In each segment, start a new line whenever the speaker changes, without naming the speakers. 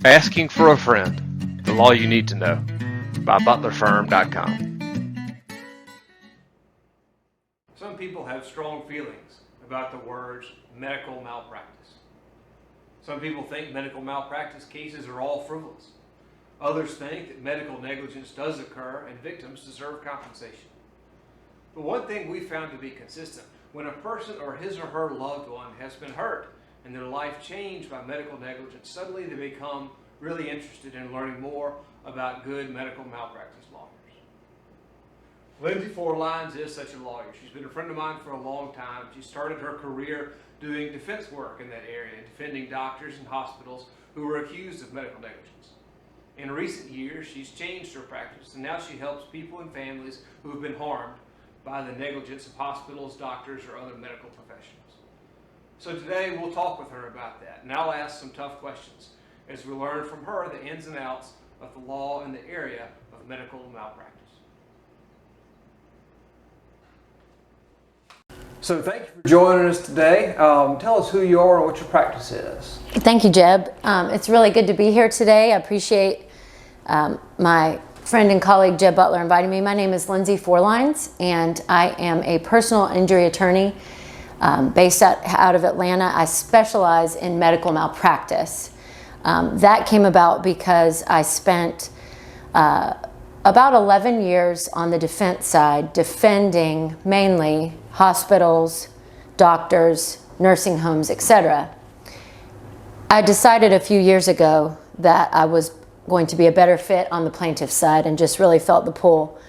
Asking for a Friend, the law you need to know, by butlerfirm.com.
Some people have strong feelings about the words medical malpractice. Some people think medical malpractice cases are all frivolous. Others think that medical negligence does occur and victims deserve compensation. But one thing we found to be consistent, when a person or his or her loved one has been hurt and their life changed by medical negligence, suddenly they become really interested in learning more about good medical malpractice lawyers. Lindsay Forlines is such a lawyer. She's been a friend of mine for a long time. She started her career doing defense work in that area, defending doctors and hospitals who were accused of medical negligence. In recent years, she's changed her practice, and now she helps people and families who have been harmed by the negligence of hospitals, doctors, or other medical professionals. So today we'll talk with her about that, and I'll ask some tough questions as we learn from her the ins and outs of the law in the area of medical malpractice. So thank you for joining us today. Tell us who you are and what your practice is.
Thank you, Jeb. It's really good to be here today. I appreciate my friend and colleague Jeb Butler inviting me. My name is Lindsay Forlines, and I am a personal injury attorney based out of Atlanta. I specialize in medical malpractice. That came about because I spent about 11 years on the defense side, defending mainly hospitals, doctors, nursing homes, etc. I decided a few years ago that I was going to be a better fit on the plaintiff side and just really felt the pull.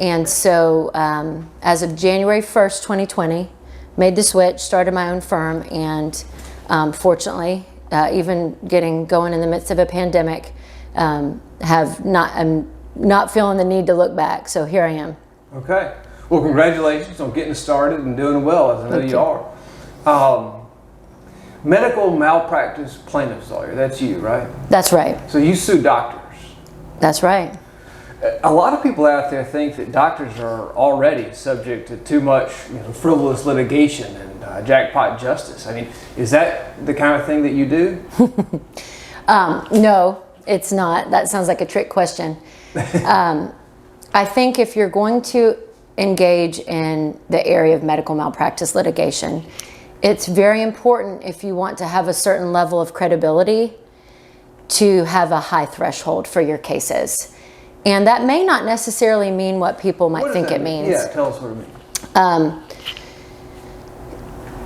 And so as of January 1st, 2020, made the switch, started my own firm, and fortunately, even getting going in the midst of a pandemic, I'm not feeling the need to look back. So here I am.
Okay. Well, congratulations on getting started and doing well, as I know you are. Medical malpractice plaintiff's lawyer, that's you, right?
That's right.
So you sue doctors.
That's right.
A lot of people out there think that doctors are already subject to too much frivolous litigation and jackpot justice. I mean, is that the kind of thing that you do?
No, it's not. That sounds like a trick question. I think if you're going to engage in the area of medical malpractice litigation, it's very important, if you want to have a certain level of credibility, to have a high threshold for your cases. And that may not necessarily mean what people might think it means.
Yeah, tell us what it means.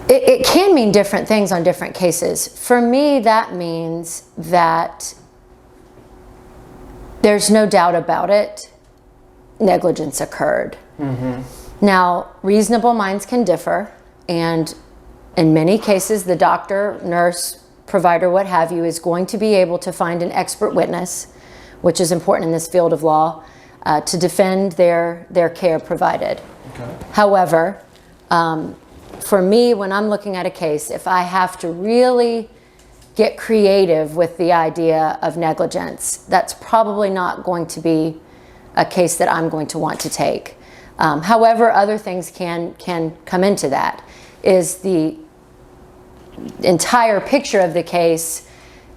It can mean different things on different cases. For me, that means that there's no doubt about it, negligence occurred. Mm-hmm. Now, reasonable minds can differ, and in many cases, the doctor, nurse, provider, what have you, is going to be able to find an expert witness, which is important in this field of law, to defend their care provided. Okay. However, for me, when I'm looking at a case, if I have to really get creative with the idea of negligence, that's probably not going to be a case that I'm going to want to take. However, other things can come into that. Is the entire picture of the case,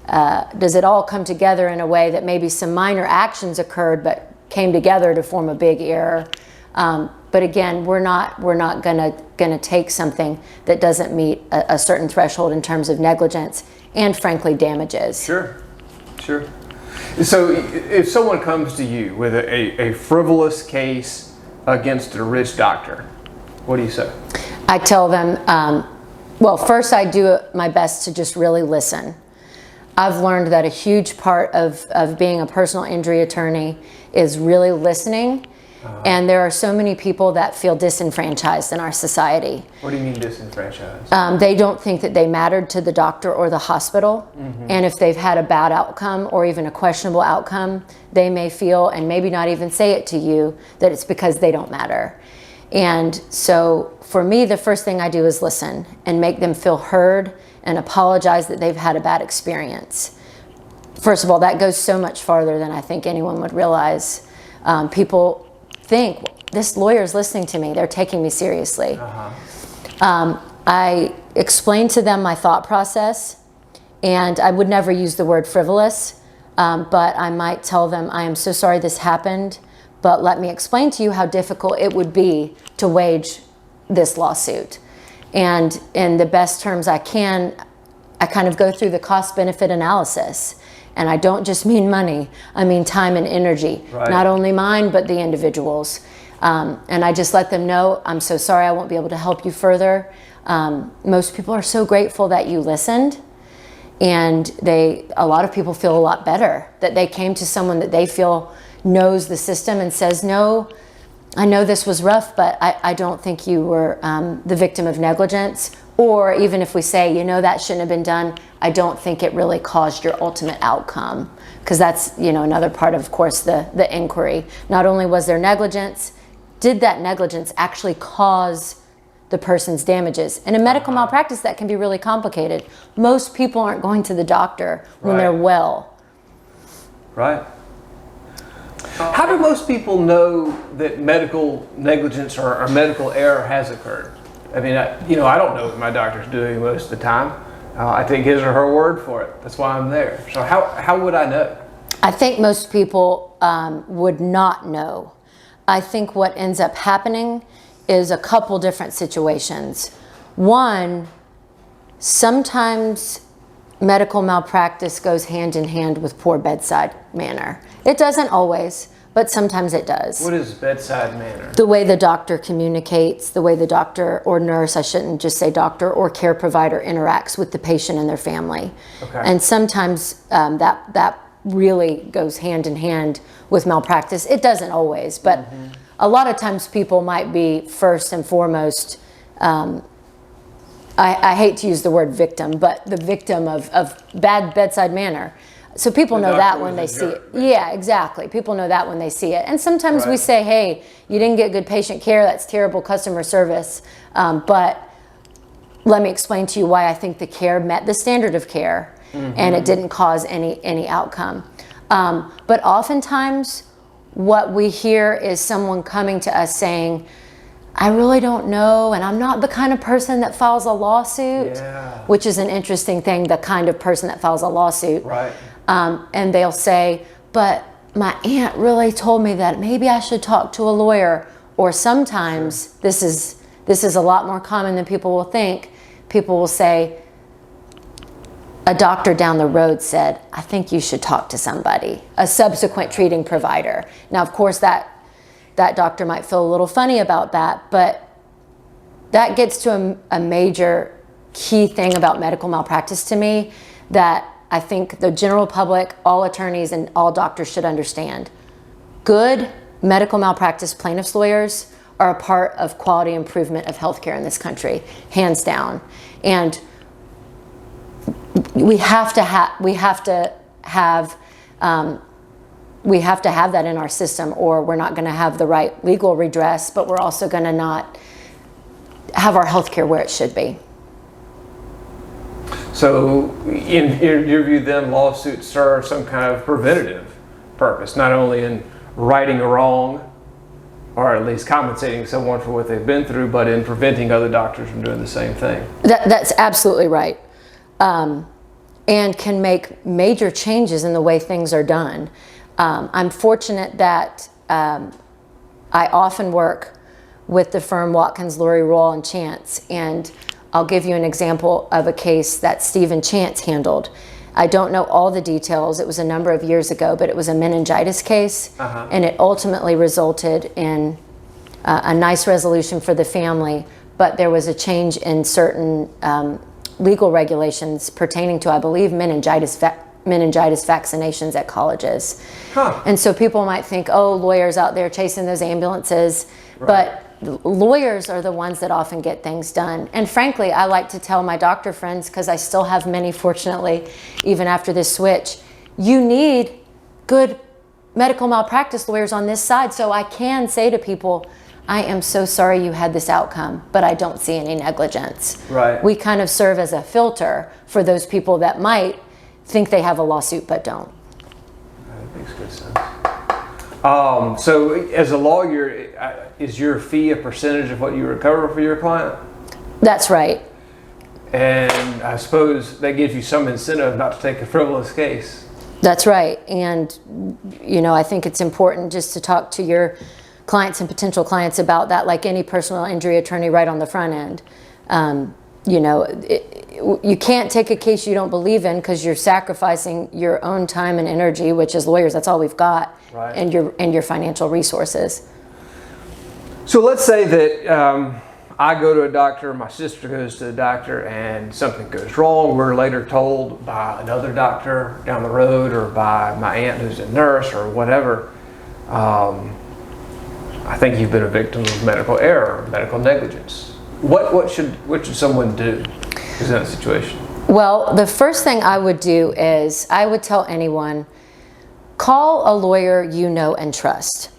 does it all come together in a way that maybe some minor actions occurred but came together to form a big error? But again, we're not gonna take something that doesn't meet a certain threshold in terms of negligence and, frankly, damages.
Sure. So if someone comes to you with a frivolous case against a rich doctor, what do you say?
I tell them, well, first I do my best to just really listen. I've learned that a huge part of being a personal injury attorney is really listening. And there are so many people that feel disenfranchised in our society.
What do you mean disenfranchised?
They don't think that they mattered to the doctor or the hospital. Mm-hmm. And if they've had a bad outcome or even a questionable outcome, they may feel, and maybe not even say it to you, that it's because they don't matter. And so for me, the first thing I do is listen and make them feel heard and apologize that they've had a bad experience. First of all, that goes so much farther than I think anyone would realize. People think, this lawyer's listening to me, they're taking me seriously. I explain to them my thought process, and I would never use the word frivolous, But I might tell them, I am so sorry this happened, but let me explain to you how difficult it would be to wage this lawsuit. And in the best terms I can, I kind of go through the cost-benefit analysis. And I don't just mean money, I mean time and energy.
Right.
Not only mine, but the individuals. And I just let them know, I'm so sorry I won't be able to help you further. Most people are so grateful that you listened. And a lot of people feel a lot better that they came to someone that they feel knows the system and says, no, I know this was rough, but I don't think you were the victim of negligence. Or even if we say, that shouldn't have been done, I don't think it really caused your ultimate outcome. Because that's, another part of course, the inquiry. Not only was there negligence, did that negligence actually cause the person's damages? In a medical malpractice, that can be really complicated. Most people aren't going to the doctor when they're well.
Right. How do most people know that medical negligence or medical error has occurred? I mean, I don't know what my doctor's doing most of the time. I take his or her word for it. That's why I'm there. So how would I know?
I think most people would not know. I think what ends up happening is a couple different situations. One, sometimes medical malpractice goes hand in hand with poor bedside manner. It doesn't always, but sometimes it does.
What is bedside manner?
The way the doctor communicates, the way the doctor or nurse, I shouldn't just say doctor, or care provider interacts with the patient and their family.
Okay.
And sometimes that really goes hand in hand with malpractice. It doesn't always, but a lot of times people might be first and foremost, I hate to use the word victim, but the victim of bad bedside manner. So people know that when they see it. Yeah, exactly. People know that when they see it. And sometimes we say, hey, you didn't get good patient care. That's terrible customer service. But let me explain to you why I think the care met the standard of care and it didn't cause any outcome. But oftentimes what we hear is someone coming to us saying, I really don't know, and I'm not the kind of person that files a lawsuit, which is an interesting thing, the kind of person that files a lawsuit.
Right.
And they'll say, but my aunt really told me that maybe I should talk to a lawyer. Or sometimes, this is a lot more common than people will think, people will say, a doctor down the road said, I think you should talk to somebody, a subsequent treating provider. Now, of course, that doctor might feel a little funny about that, but that gets to a major key thing about medical malpractice to me that I think the general public, all attorneys, and all doctors should understand. Good medical malpractice plaintiffs' lawyers are a part of quality improvement of healthcare in this country, hands down. And we have to have that in our system, or we're not going to have the right legal redress, but we're also going to not have our healthcare where it should be.
So in your view then, lawsuits serve some kind of preventative purpose, not only in righting a wrong, or at least compensating someone for what they've been through, but in preventing other doctors from doing the same thing.
That's absolutely right. And can make major changes in the way things are done. I'm fortunate that I often work with the firm Watkins, Lurie, Roll, and Chance, and I'll give you an example of a case that Stephen Chance handled. I don't know all the details. It was a number of years ago, but it was a meningitis case, and it ultimately resulted in a nice resolution for the family, but there was a change in certain legal regulations pertaining to, I believe, meningitis vaccinations at colleges. And so people might think, oh, lawyers out there chasing those ambulances, but lawyers are the ones that often get things done. And frankly, I like to tell my doctor friends, because I still have many, fortunately, even after this switch, you need good medical malpractice lawyers on this side. So I can say to people, I am so sorry you had this outcome, but I don't see any negligence.
Right.
We kind of serve as a filter for those people that might think they have a lawsuit but don't.
That makes good sense. So as a lawyer, is your fee a percentage of what you recover for your client?
That's right.
And I suppose that gives you some incentive not to take a frivolous case.
That's right. And, I think it's important just to talk to your clients and potential clients about that, like any personal injury attorney, right on the front end. You can't take a case you don't believe in because you're sacrificing your own time and energy, which as lawyers, that's all we've got,
right,
and your financial resources.
So let's say that I go to a doctor, my sister goes to the doctor, and something goes wrong. We're later told by another doctor down the road or by my aunt who's a nurse or whatever, I think you've been a victim of medical error, medical negligence. What should someone do in that situation?
Well, the first thing I would do is I would tell anyone, call a lawyer you know and trust.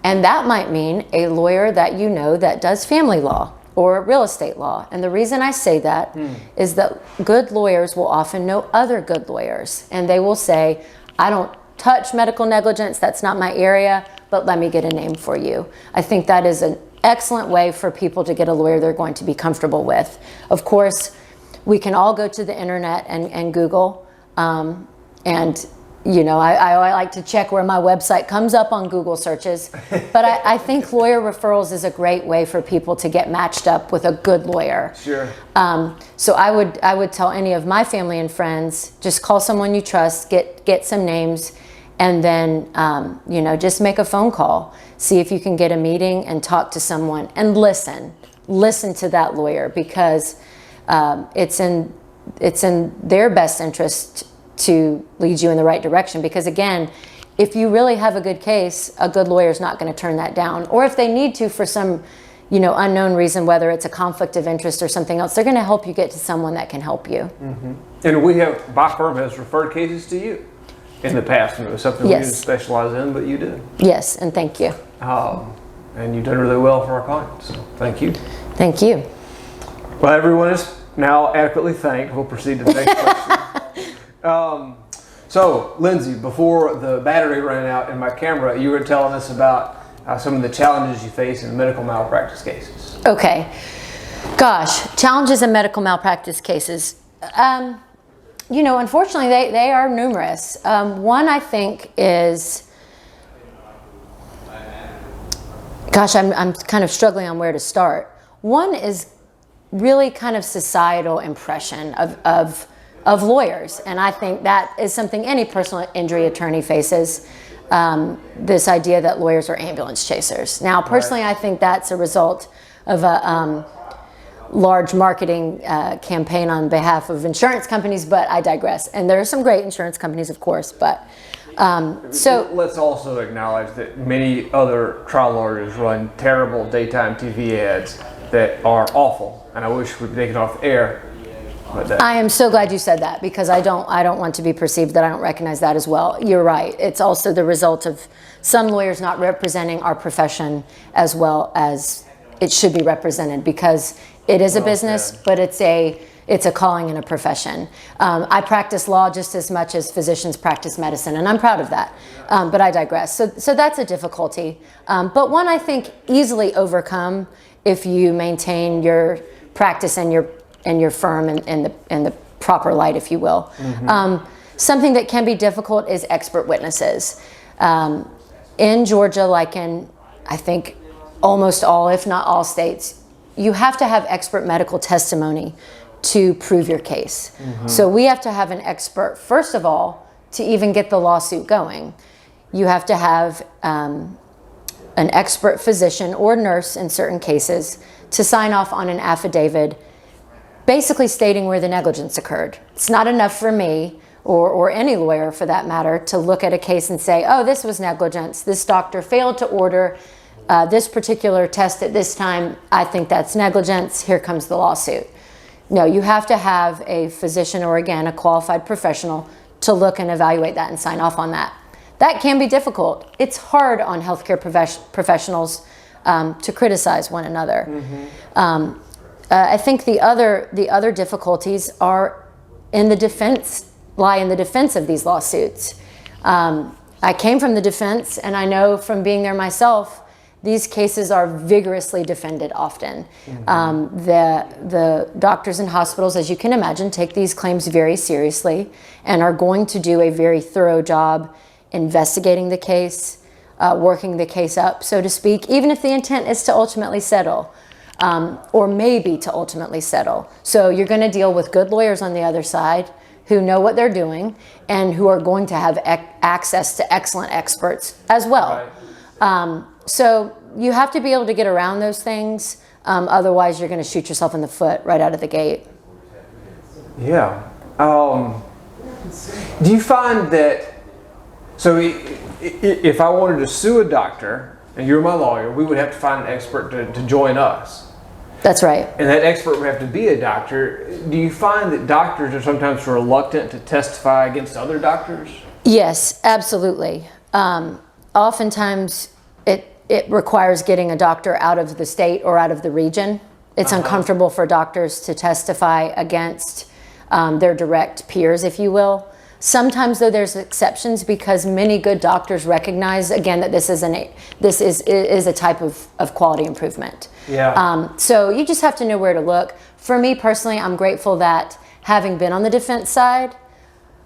And that might mean a lawyer that you know that does family law or real estate law. And the reason I say that is that good lawyers will often know other good lawyers. And they will say, I don't touch medical negligence, that's not my area, but let me get a name for you. I think that is an excellent way for people to get a lawyer they're going to be comfortable with. Of course, we can all go to the internet and Google. I like to check where my website comes up on Google searches. But I think lawyer referrals is a great way for people to get matched up with a good lawyer.
Sure.
So I would tell any of my family and friends, just call someone you trust, get some names, and then just make a phone call. See if you can get a meeting and talk to someone and listen to that lawyer, because it's in their best interest to lead you in the right direction. Because again, if you really have a good case, a good lawyer is not going to turn that down. Or if they need to for some unknown reason, whether it's a conflict of interest or something else, they're going to help you get to someone that can help you.
Mm-hmm. And my firm has referred cases to you in the past, and it was something we didn't specialize in, but you did.
Yes, and thank you.
And you've done really well for our clients, so thank you.
Thank you.
Well, everyone is now adequately thanked. We'll proceed to the next question. So, Lindsay, before the battery ran out in my camera, you were telling us about some of the challenges you face in medical malpractice cases.
Okay. Gosh, challenges in medical malpractice cases. Unfortunately, they are numerous. One, I think, is... Gosh, I'm kind of struggling on where to start. One is really kind of societal impression of lawyers. And I think that is something any personal injury attorney faces, this idea that lawyers are ambulance chasers. Now, personally, I think that's a result of a large marketing campaign on behalf of insurance companies, but I digress. And there are some great insurance companies, of course, but so
let's also acknowledge that many other trial lawyers run terrible daytime TV ads that are awful, and I wish we'd take it off the air.
I am so glad you said that, because I don't want to be perceived that I don't recognize that as well. You're right. It's also the result of some lawyers not representing our profession as well as it should be represented, because it is a business, but it's a calling and a profession. I practice law just as much as physicians practice medicine, and I'm proud of that. But I digress. So that's a difficulty, but one I think easily overcome if you maintain your practice and your firm in the proper light, if you will. Mm-hmm. Something that can be difficult is expert witnesses. In Georgia, like in, I think, almost all, if not all states, you have to have expert medical testimony to prove your case. Mm-hmm. So we have to have an expert, first of all, to even get the lawsuit going. You have to have an expert physician or nurse in certain cases to sign off on an affidavit basically stating where the negligence occurred. It's not enough for me, or any lawyer for that matter, to look at a case and say, oh, this was negligence. This doctor failed to order this particular test at this time. I think that's negligence. Here comes the lawsuit. No, you have to have a physician or, again, a qualified professional to look and evaluate that and sign off on that. That can be difficult. It's hard on healthcare professionals to criticize one another. Mm-hmm. I think the other difficulties lie in the defense of these lawsuits. I came from the defense, and I know from being there myself these cases are vigorously defended often. The doctors and hospitals, as you can imagine, take these claims very seriously and are going to do a very thorough job investigating the case, working the case up, so to speak, even if the intent is to ultimately settle, or maybe to ultimately settle. So you're going to deal with good lawyers on the other side who know what they're doing and who are going to have access to excellent experts as well.
Right.
So you have to be able to get around those things. Otherwise, you're going to shoot yourself in the foot right out of the gate.
Yeah. Do you find that, so if I wanted to sue a doctor and you're my lawyer, we would have to find an expert to join us.
That's right.
And that expert would have to be a doctor. Do you find that doctors are sometimes reluctant to testify against other doctors?
Yes, absolutely. Oftentimes, it requires getting a doctor out of the state or out of the region. It's uncomfortable for doctors to testify against their direct peers, if you will. Sometimes, though, there's exceptions because many good doctors recognize, again, that this is a type of quality improvement.
Yeah.
So you just have to know where to look. For me personally, I'm grateful that having been on the defense side,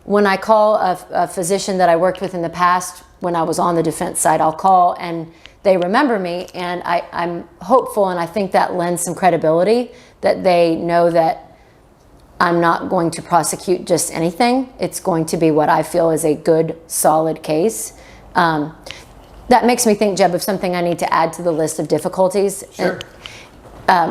when I call a physician that I worked with in the past, when I was on the defense side, I'll call and they remember me, and I'm hopeful, and I think that lends some credibility that they know that I'm not going to prosecute just anything. It's going to be what I feel is a good, solid case. That makes me think, Jeb, of something I need to add to the list of difficulties.
Sure.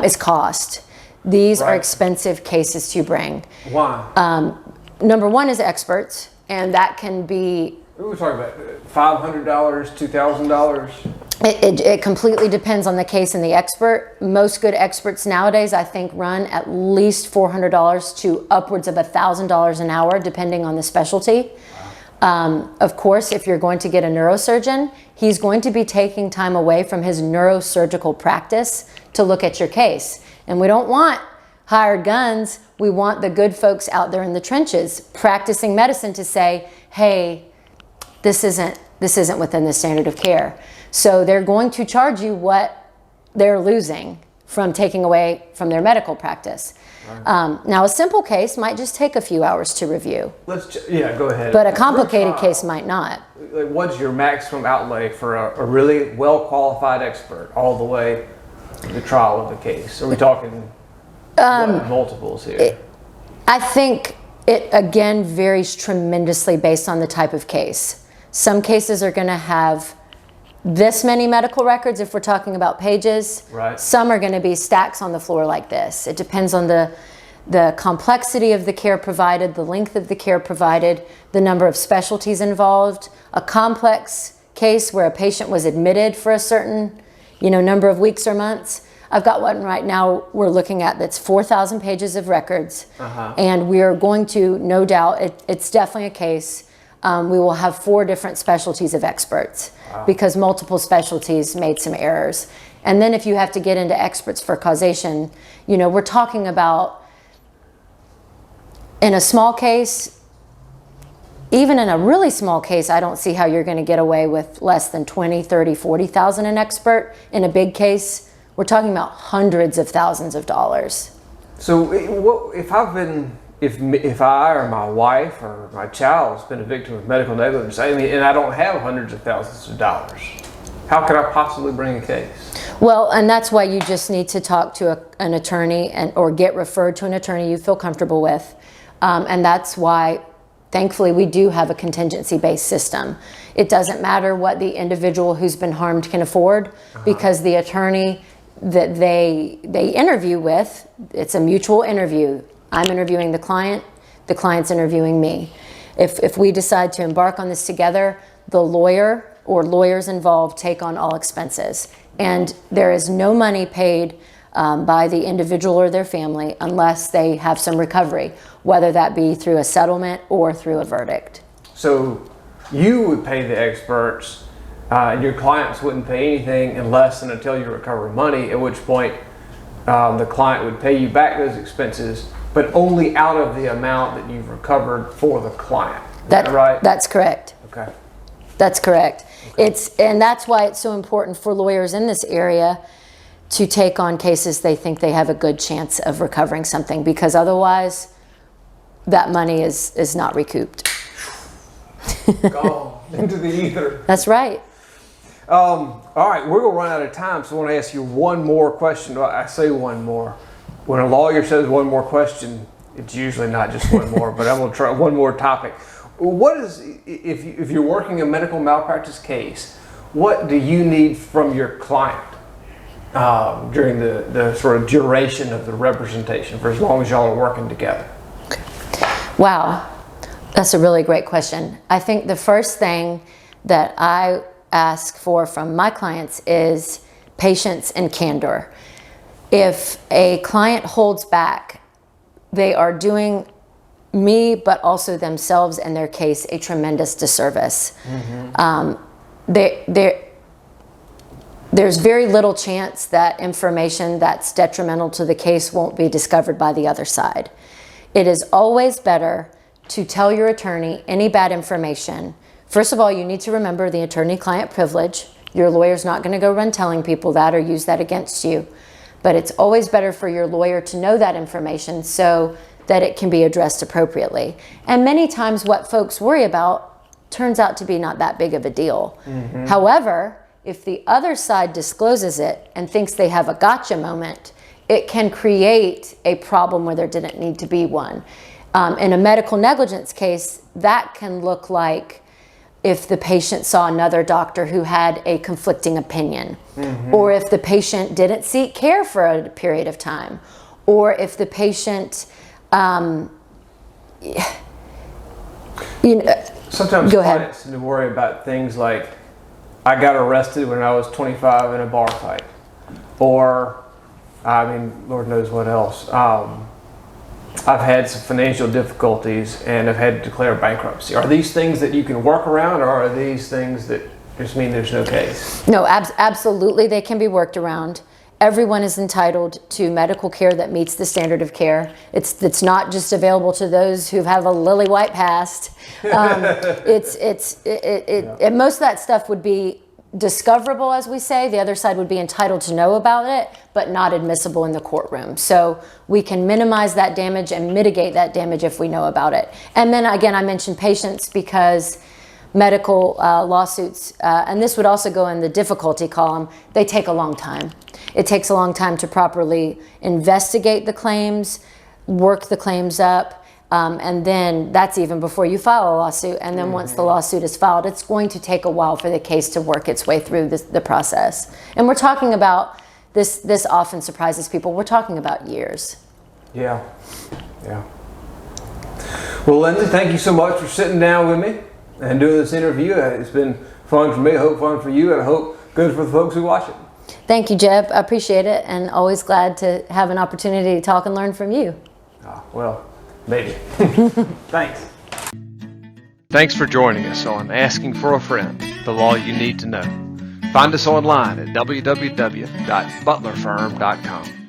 Is cost. These are
Right.
expensive cases to bring.
Why?
Number one is experts, and that can be,
What are we talking about? $500, $2,000?
it completely depends on the case and the expert. Most good experts nowadays, I think, run at least $400 to upwards of $1,000 an hour, depending on the specialty. Of course, if you're going to get a neurosurgeon, he's going to be taking time away from his neurosurgical practice to look at your case. And we don't want hired guns. We want the good folks out there in the trenches practicing medicine to say, hey, this isn't within the standard of care. So they're going to charge you what they're losing from taking away from their medical practice.
Right.
Now, a simple case might just take a few hours to review,
Go ahead.
but a complicated case might not.
Like, what's your maximum outlay for a really well-qualified expert all the way to the trial of the case? Are we talking multiples here?
I think it, again, varies tremendously based on the type of case. Some cases are going to have this many medical records if we're talking about pages.
Right.
Some are going to be stacks on the floor like this. It depends on the complexity of the care provided, the length of the care provided, the number of specialties involved. A complex case where a patient was admitted for a certain, number of weeks or months. I've got one right now we're looking at that's 4,000 pages of records. And we are going to, no doubt, it's definitely a case. We will have 4 different specialties of experts because multiple specialties made some errors. And then if you have to get into experts for causation, we're talking about, in a small case, even in a really small case, I don't see how you're going to get away with less than 20, 30, 40,000 an expert. In a big case, we're talking about hundreds of thousands of dollars.
So if I or my wife or my child has been a victim of medical negligence, and I don't have hundreds of thousands of dollars, how could I possibly bring a case?
Well, and that's why you just need to talk to an attorney or get referred to an attorney you feel comfortable with. And that's why, thankfully, we do have a contingency-based system. It doesn't matter what the individual who's been harmed can afford because the attorney that they interview with, it's a mutual interview. I'm interviewing the client's interviewing me. If we decide to embark on this together, the lawyer or lawyers involved take on all expenses. And there is no money paid by the individual or their family unless they have some recovery, whether that be through a settlement or through a verdict.
So you would pay the experts, and your clients wouldn't pay anything unless and until you recover money, at which point the client would pay you back those expenses, but only out of the amount that you've recovered for the client. Is that right?
That's correct.
Okay.
That's correct. And that's why it's so important for lawyers in this area to take on cases they think they have a good chance of recovering something, because otherwise that money is not recouped.
Gone into the ether.
That's right.
All right, we're going to run out of time, so I want to ask you one more question. Well, I say one more. When a lawyer says one more question, it's usually not just one more, but I'm going to try one more topic. What is, if you're working a medical malpractice case, what do you need from your client during the sort of duration of the representation, for as long as y'all are working together?
Wow, that's a really great question. I think the first thing that I ask for from my clients is patience and candor. If a client holds back, they are doing me, but also themselves and their case, a tremendous disservice. There's very little chance that information that's detrimental to the case won't be discovered by the other side. It is always better to tell your attorney any bad information. First of all, you need to remember the attorney-client privilege. Your lawyer's not going to go run telling people that or use that against you. But it's always better for your lawyer to know that information so that it can be addressed appropriately. And many times what folks worry about turns out to be not that big of a deal. However, if the other side discloses it and thinks they have a gotcha moment, it can create a problem where there didn't need to be one. In a medical negligence case, that can look like if the patient saw another doctor who had a conflicting opinion, or if the patient didn't seek care for a period of time, or if the patient,
Sometimes
go ahead.
clients worry about things like, I got arrested when I was 25 in a bar fight, or, I mean, Lord knows what else. I've had some financial difficulties and I've had to declare bankruptcy. Are these things that you can work around, or are these things that just mean there's no case?
No, absolutely, they can be worked around. Everyone is entitled to medical care that meets the standard of care. It's not just available to those who have a lily white past. Most of that stuff would be discoverable, as we say. The other side would be entitled to know about it, but not admissible in the courtroom. So we can minimize that damage and mitigate that damage if we know about it. And then again, I mentioned patience because medical lawsuits, and this would also go in the difficulty column, they take a long time. It takes a long time to properly investigate the claims, work the claims up, and then that's even before you file a lawsuit. And then once the lawsuit is filed, it's going to take a while for the case to work its way through the process. And we're talking about, this often surprises people, we're talking about years.
Yeah. Well, Lindsay, thank you so much for sitting down with me and doing this interview. It's been fun for me, I hope fun for you, and I hope good for the folks who watch it.
Thank you, Jeb. I appreciate it, and always glad to have an opportunity to talk and learn from you.
Well, maybe. Thanks.
Thanks for joining us on Asking for a Friend, the law you need to know. Find us online at www.butlerfirm.com.